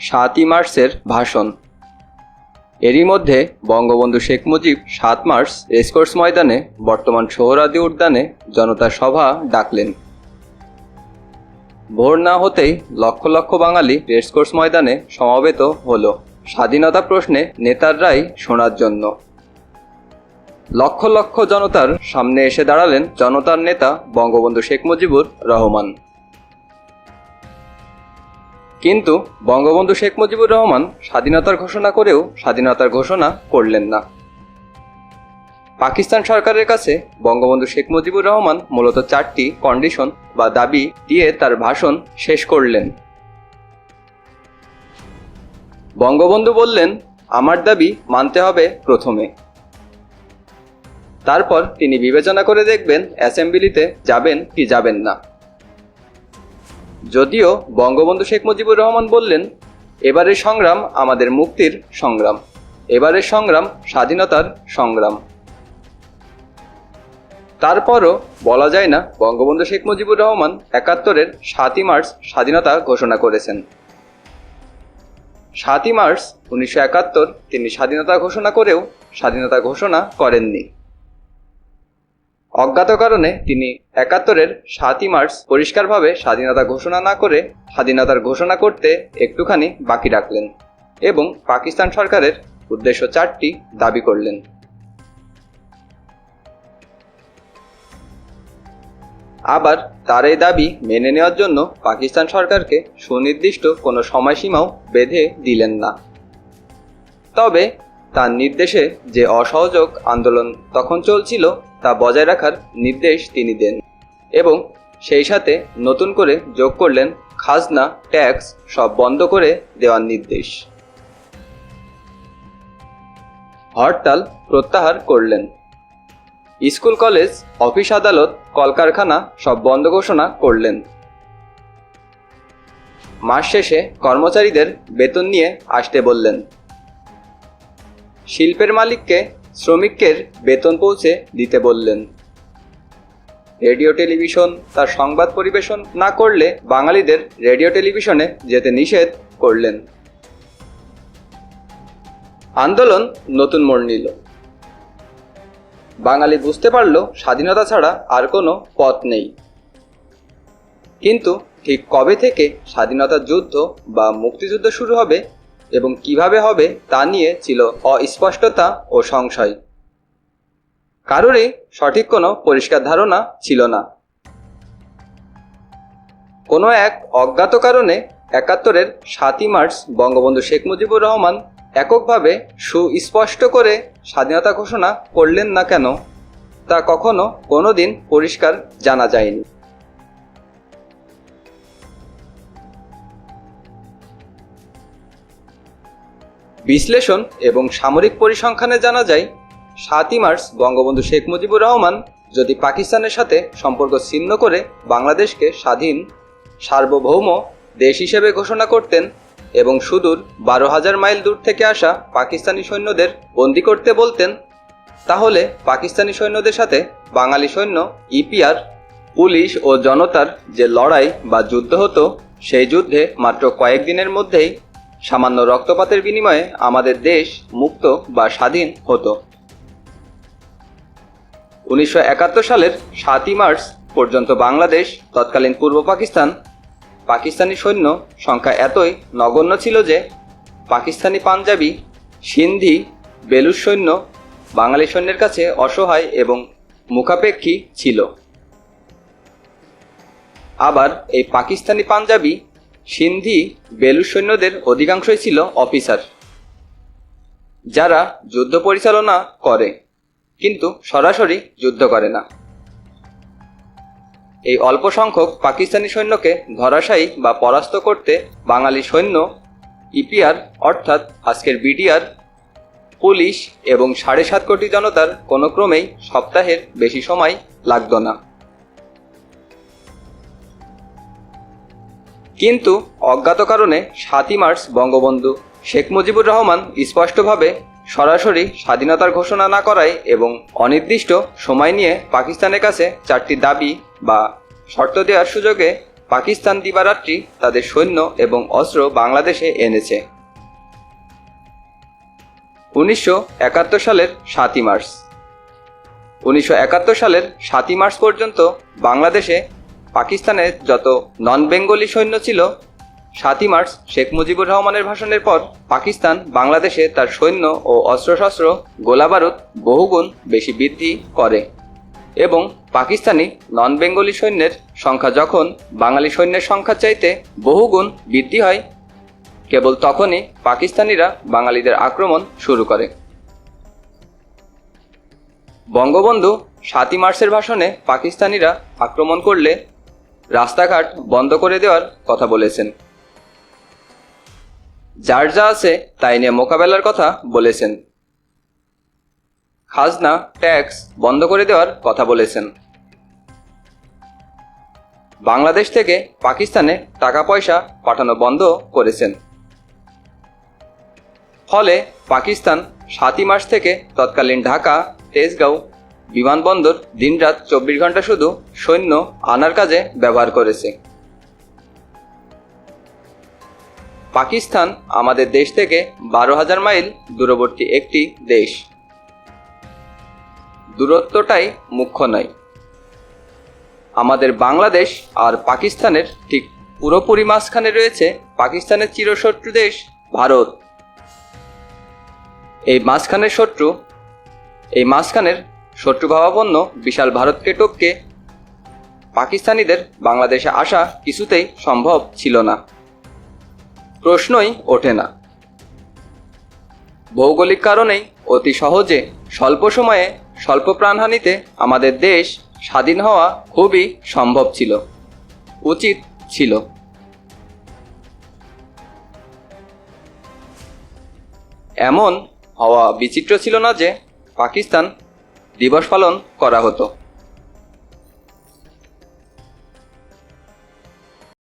7ই মার্চের ভাষণ। এরই মধ্যে বঙ্গবন্ধু শেখ মুজিব 7 মার্চ রেসকোর্স ময়দানে, বর্তমান সোহরাওয়ার্দী উদ্যানে জনতা সভা ডাকলেন। ভোর না হতেই লক্ষ লক্ষ বাঙালি রেসকোর্স ময়দানে সমবেত হলো স্বাধীনতা প্রশ্নে নেতার রায় শোনার জন্য। লক্ষ লক্ষ জনতার সামনে এসে দাঁড়ালেন জনতার নেতা বঙ্গবন্ধু শেখ মুজিবুর রহমান। কিন্তু বঙ্গবন্ধু শেখ মুজিবুর রহমান স্বাধীনতার ঘোষণা করেও স্বাধীনতার ঘোষণা করলেন না। পাকিস্তান সরকারের কাছে বঙ্গবন্ধু শেখ মুজিবুর রহমান মূলত 4টি কন্ডিশন বা দাবি দিয়ে তার ভাষণ শেষ করলেন। বঙ্গবন্ধু বললেন, আমার দাবি মানতে হবে প্রথমে, তারপর তিনি বিবেচনা করে দেখবেন অ্যাসেম্বলিতে যাবেন কি যাবেন না। যদিও বঙ্গবন্ধু শেখ মুজিবুর রহমান বললেন, এবারের সংগ্রাম আমাদের মুক্তির সংগ্রাম, এবারের সংগ্রাম স্বাধীনতার সংগ্রাম। তারপরও বলা যায় না বঙ্গবন্ধু শেখ মুজিবুর রহমান 71-এর 7ই মার্চ স্বাধীনতা ঘোষণা করেছেন। 7ই মার্চ 1971 তিনি স্বাধীনতা ঘোষণা করেও স্বাধীনতা ঘোষণা করেননি। অজ্ঞাত কারণে তিনি 71-এর 7ই মার্চ পরিষ্কারভাবে স্বাধীনতা ঘোষণা না করে স্বাধীনতার ঘোষণা করতে একটুখানি বাকি রাখলেন এবং পাকিস্তান সরকারের উদ্দেশ্য 4টি দাবি করলেন। আবার তার এই দাবি মেনে নেওয়ার জন্য পাকিস্তান সরকারকে সুনির্দিষ্ট কোনো সময়সীমাও বেঁধে দিলেন না। তবে তার নির্দেশে যে অসহযোগ আন্দোলন তখন চলছিল তা বজায় রাখার নির্দেশ তিনি দেন এবং সেই সাথে নতুন করে যোগ করলেন খাজনা, ট্যাক্স সব বন্ধ করে দেওয়ার নির্দেশ। হরতাল প্রত্যাহার করলেন। স্কুল, কলেজ, অফিস, আদালত, কলকারখানা সব বন্ধ ঘোষণা করলেন। মাস শেষে কর্মচারীদের বেতন নিয়ে আসতে বললেন। শিল্পের মালিককে শ্রমিকের বেতন পৌঁছে দিতে বললেন। রেডিও টেলিভিশন তার সংবাদ পরিবেশন না করলে বাঙালিদের রেডিও টেলিভিশনে যেতে নিষেধ করলেন। আন্দোলন নতুন মোড় নিল। বাঙালি বুঝতে পারল স্বাধীনতা ছাড়া আর কোনো পথ নেই। কিন্তু ঠিক কবে থেকে স্বাধীনতার যুদ্ধ বা মুক্তিযুদ্ধ শুরু হবে এবং কিভাবে হবে তা নিয়ে ছিল অস্পষ্টতা ও সংশয়। কারোরই সঠিক কোনো পরিষ্কার ধারণা ছিল না। কোনো এক অজ্ঞাত কারণে 71-এর 7ই মার্চ বঙ্গবন্ধু শেখ মুজিবুর রহমান এককভাবে সুস্পষ্ট করে স্বাধীনতা ঘোষণা করলেন না কেন, তা কখনো কোনোদিন পরিষ্কার জানা যায়নি। বিশ্লেষণ এবং সামরিক পরিসংখ্যানে জানা যায়, 7ই মার্চ বঙ্গবন্ধু শেখ মুজিবুর রহমান যদি পাকিস্তানের সাথে সম্পর্ক ছিন্ন করে বাংলাদেশকে স্বাধীন সার্বভৌম দেশ হিসেবে ঘোষণা করতেন এবং সুদূর 12,000 মাইল দূর থেকে আসা পাকিস্তানি সৈন্যদের বন্দী করতে বলতেন, তাহলে পাকিস্তানি সৈন্যদের সাথে বাঙালি সৈন্য, ইপিআর, পুলিশ ও জনতার যে লড়াই বা যুদ্ধ হতো, সেই যুদ্ধে মাত্র কয়েকদিনের মধ্যেই সামান্য রক্তপাতের বিনিময়ে আমাদের দেশ মুক্ত বা স্বাধীন হতো। 1971 সালের 7ই মার্চ পর্যন্ত বাংলাদেশ, তৎকালীন পূর্ব পাকিস্তান, পাকিস্তানি সৈন্য সংখ্যা এতই নগণ্য ছিল যে পাকিস্তানি পাঞ্জাবি, সিন্ধি, বেলুচ সৈন্য বাঙালি সৈন্যের কাছে অসহায় এবং মুখাপেক্ষী ছিল। আবার এই পাকিস্তানি পাঞ্জাবি, সিন্ধি, বেলুচ সৈন্যদের অধিকাংশই ছিল অফিসার, যারা যুদ্ধ পরিচালনা করে কিন্তু সরাসরি যুদ্ধ করে না। এই অল্প সংখ্যক পাকিস্তানি সৈন্যকে ধরাশায়ী বা পরাস্ত করতে বাঙালি সৈন্য, ইপিআর অর্থাৎ আজকের বিডিআর, পুলিশ এবং 7.5 কোটি জনতার কোনো ক্রমেই সপ্তাহের বেশি সময় লাগত না। কিন্তু অজ্ঞাত কারণে 7ই মার্চ বঙ্গবন্ধু শেখ মুজিবুর রহমান স্পষ্টভাবে সরাসরি স্বাধীনতার ঘোষণা না করায় এবং অনির্দিষ্ট সময় নিয়ে পাকিস্তানের কাছে 4টি দাবি বা শর্ত দেওয়ার সুযোগে পাকিস্তান দিবারাত্রি তাদের সৈন্য এবং অস্ত্র বাংলাদেশে এনেছে। 1971 সালের 7ই মার্চ 1971 সালের 7ই মার্চ পর্যন্ত বাংলাদেশে পাকিস্তানের যত নন বেঙ্গলি সৈন্য ছিল, 7ই মার্চ শেখ মুজিবুর রহমানের ভাষণের পর পাকিস্তান বাংলাদেশে তার সৈন্য ও অস্ত্রশস্ত্র গোলাবারুদ বহুগুণ বেশি বৃদ্ধি করে এবং পাকিস্তানি নন বেঙ্গলি সৈন্যের সংখ্যা যখন বাঙালি সৈন্যের সংখ্যার চাইতে বহুগুণ বৃদ্ধি হয়, কেবল তখনই পাকিস্তানিরা বাঙালিদের আক্রমণ শুরু করে। বঙ্গবন্ধু 7ই মার্চের ভাষণে পাকিস্তানিরা আক্রমণ করলে রাস্তাঘাট বন্ধ করে দেওয়ার কথা বলেছেন। যার যা আছে তাই নিয়ে মোকাবেলার কথা বলেছেন। খাজনা ট্যাক্স বন্ধ করে দেওয়ার কথা বলেছেন। বাংলাদেশ থেকে পাকিস্তানে টাকা পয়সা পাঠানো বন্ধ করেছেন। ফলে পাকিস্তান 7ই মার্চ থেকে তৎকালীন ঢাকা তেজগাঁও বিমানবন্দর দিনরাত 24 ঘন্টা শুধু সৈন্য আনার কাজে ব্যবহার করেছে। পাকিস্তান আমাদের দেশ থেকে 12,000 মাইল দূরবর্তী একটি দেশ। দূরত্বটাই মুখ্য নয়। আমাদের বাংলাদেশ আর পাকিস্তানের ঠিক পুরোপুরি মাঝখানে রয়েছে পাকিস্তানের চিরশত্রু দেশ ভারত। এই মাঝখানের শত্রুভাবাপন্ন বিশাল ভারতকে টপকে পাকিস্তানিদের বাংলাদেশে আসা কিছুতেই সম্ভব ছিল না, প্রশ্নই ওঠে না। ভৌগোলিক কারণেই অতি সহজে স্বল্প সময়ে স্বল্প প্রাণহানিতে আমাদের দেশ স্বাধীন হওয়া খুবই সম্ভব ছিল, উচিত ছিল। এমন হওয়া বিচিত্র ছিল না যে পাকিস্তান দিবস পালন করা হতো।